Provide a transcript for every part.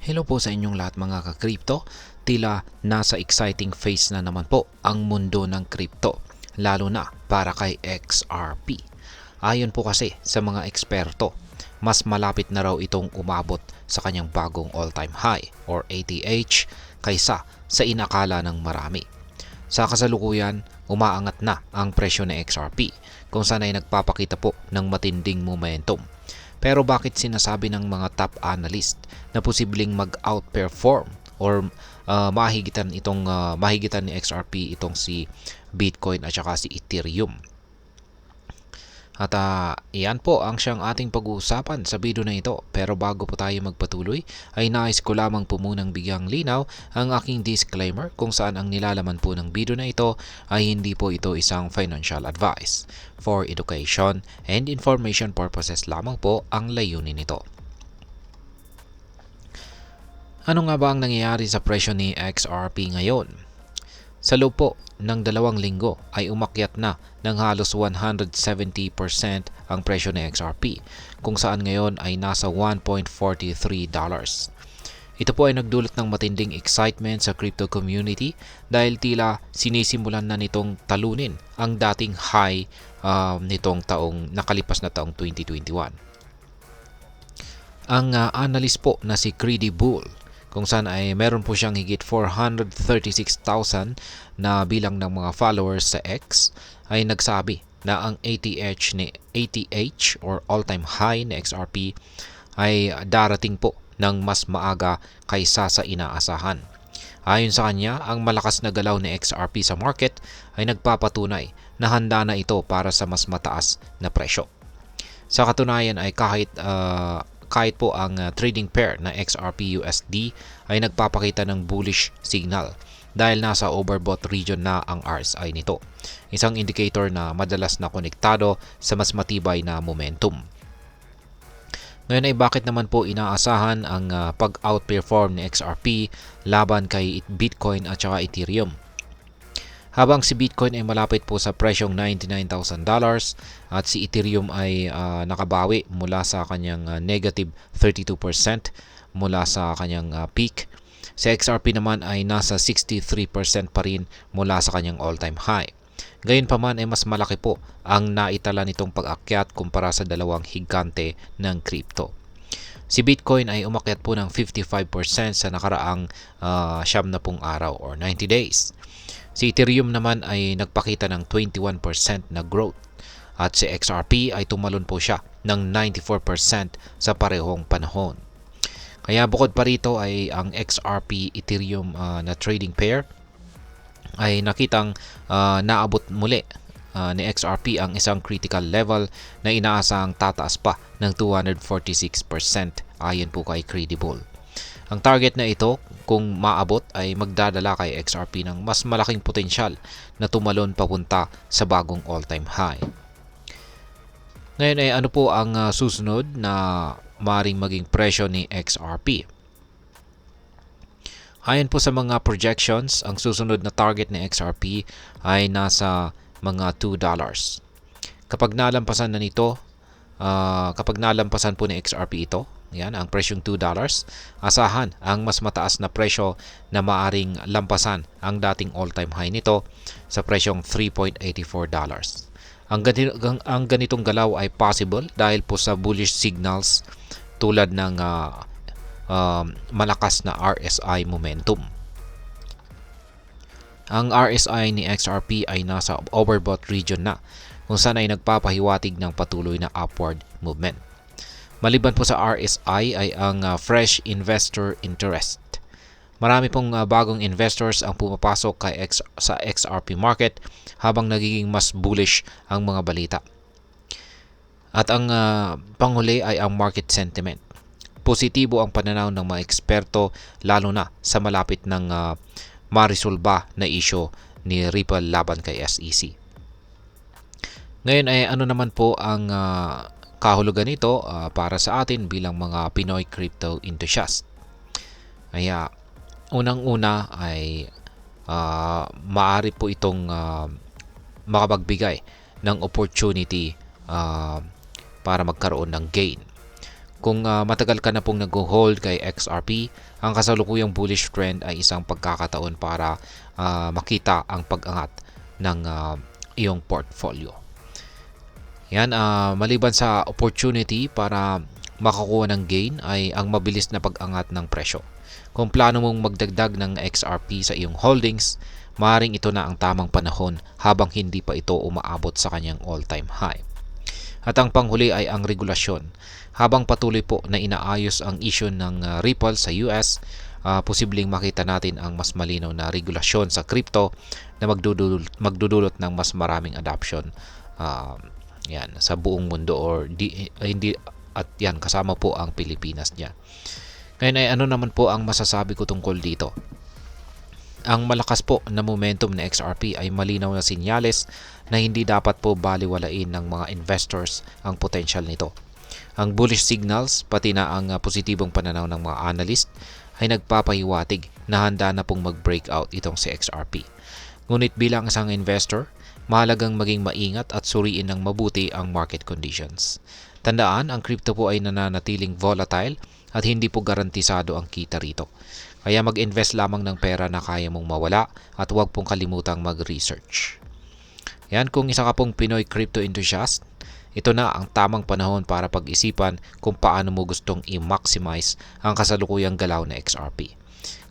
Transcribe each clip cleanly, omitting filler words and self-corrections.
Hello po sa inyong lahat mga ka-crypto. Tila nasa exciting phase na naman po ang mundo ng crypto, lalo na para kay XRP. Ayon po kasi sa mga eksperto, mas malapit na raw itong umabot sa kanyang bagong all-time high or ATH kaysa sa inakala ng marami. Sa kasalukuyan, umaangat na ang presyo ng XRP kung saan ay nagpapakita po ng matinding momentum. Pero bakit sinasabi ng mga top analyst na posibleng mag-outperform or mahigitan ni XRP itong si Bitcoin at saka si Ethereum? At iyan po ang siyang ating pag-uusapan sa video na ito. Pero bago po tayo magpatuloy, ay nais ko lamang po munang bigyang linaw ang aking disclaimer kung saan ang nilalaman po ng video na ito ay hindi po ito isang financial advice. For education and information purposes lamang po ang layunin nito. Ano nga ba ang nangyayari sa presyo ni XRP ngayon? Sa loob po ng 2 linggo ay umakyat na ng halos 170% ang presyo ng XRP, kung saan ngayon ay nasa $1.43. Ito po ay nagdulot ng matinding excitement sa crypto community dahil tila sinisimulan na nitong talunin ang dating high nitong nakalipas na taong 2021. Ang analyst po na si Greedy Bull, kung saan ay meron po siyang higit 436,000 na bilang ng mga followers sa X, ay nagsabi na ang ATH or all-time high na XRP ay darating po ng mas maaga kaysa sa inaasahan. Ayon sa kanya, ang malakas na galaw ni XRP sa market ay nagpapatunay na handa na ito para sa mas mataas na presyo. Sa katunayan ay kahit po ang trading pair na XRP-USD ay nagpapakita ng bullish signal dahil nasa overbought region na ang RSI nito. Isang indicator na madalas na konektado sa mas matibay na momentum. Ngayon ay bakit naman po inaasahan ang pag-outperform ni XRP laban kay Bitcoin at saka Ethereum? Habang si Bitcoin ay malapit po sa presyong $99,000 at si Ethereum ay nakabawi mula sa kanyang negative 32% mula sa kanyang peak. Si XRP naman ay nasa 63% pa rin mula sa kanyang all-time high. Gayunpaman ay mas malaki po ang naitala nitong pag-akyat kumpara sa dalawang higante ng crypto. Si Bitcoin ay umakyat po ng 55% sa nakaraang 90 araw or 90 days. Si Ethereum naman ay nagpakita ng 21% na growth at si XRP ay tumalon po siya ng 94% sa parehong panahon. Kaya bukod pa rito ay ang XRP Ethereum na trading pair ay nakitang naabot muli ni XRP ang isang critical level na inaasahang tataas pa ng 246% ayon po kay Credible. Ang target na ito, kung maabot, ay magdadala kay XRP ng mas malaking potensyal na tumalon papunta sa bagong all-time high. Ngayon ay ano po ang susunod na maring maging presyo ni XRP? Ayon po sa mga projections, ang susunod na target ni XRP ay nasa mga $2. Kapag nalampasan po ni XRP ito, yan, ang presyong $2, asahan ang mas mataas na presyo na maaring lampasan ang dating all-time high nito sa presyong $3.84. Ang ganitong galaw ay possible dahil po sa bullish signals tulad ng malakas na RSI momentum. Ang RSI ni XRP ay nasa overbought region na kung saan ay nagpapahiwatig ng patuloy na upward movement. Maliban po sa RSI ay ang fresh investor interest. Marami pong bagong investors ang pumapasok sa XRP market habang nagiging mas bullish ang mga balita. At ang panghuli ay ang market sentiment. Positibo ang pananaw ng mga eksperto lalo na sa malapit ng marisolba na isyu ni Ripple laban kay SEC. Ngayon ay ano naman po ang kahulugan nito para sa atin bilang mga Pinoy crypto enthusiast. Kaya unang-una ay maaari po itong makapagbigay ng opportunity para magkaroon ng gain. Kung matagal ka na pong nag-hold kay XRP, ang kasalukuyang bullish trend ay isang pagkakataon para makita ang pag-angat ng iyong portfolio. Yan, maliban sa opportunity para makakuha ng gain ay ang mabilis na pag-angat ng presyo. Kung plano mong magdagdag ng XRP sa iyong holdings, maaaring ito na ang tamang panahon habang hindi pa ito umaabot sa kanyang all-time high. At ang panghuli ay ang regulasyon. Habang patuloy po na inaayos ang issue ng Ripple sa US, posibleng makita natin ang mas malinaw na regulasyon sa crypto na magdudulot ng mas maraming adoption yan, sa buong mundo or hindi, at yan kasama po ang Pilipinas niya. Ngayon ay ano naman po ang masasabi ko tungkol dito? Ang malakas po na momentum ng XRP ay malinaw na sinyales na hindi dapat po baliwalain ng mga investors ang potential nito. Ang bullish signals pati na ang positibong pananaw ng mga analyst ay nagpapahiwatig na handa na pong mag-breakout itong si XRP. Ngunit bilang isang investor, mahalagang maging maingat at suriin ng mabuti ang market conditions. Tandaan, ang crypto po ay nananatiling volatile at hindi po garantisado ang kita rito. Kaya mag-invest lamang ng pera na kaya mong mawala at huwag pong kalimutang mag-research. Yan, kung isa ka pong Pinoy crypto enthusiast, ito na ang tamang panahon para pag-isipan kung paano mo gustong i-maximize ang kasalukuyang galaw na XRP.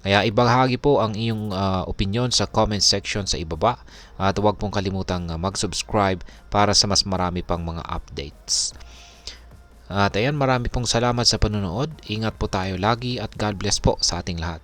Kaya ibahagi po ang iyong opinion sa comment section sa ibaba at huwag pong kalimutang mag-subscribe para sa mas marami pang mga updates. At ayan, marami pong salamat sa panonood. Ingat po tayo lagi at God bless po sa ating lahat.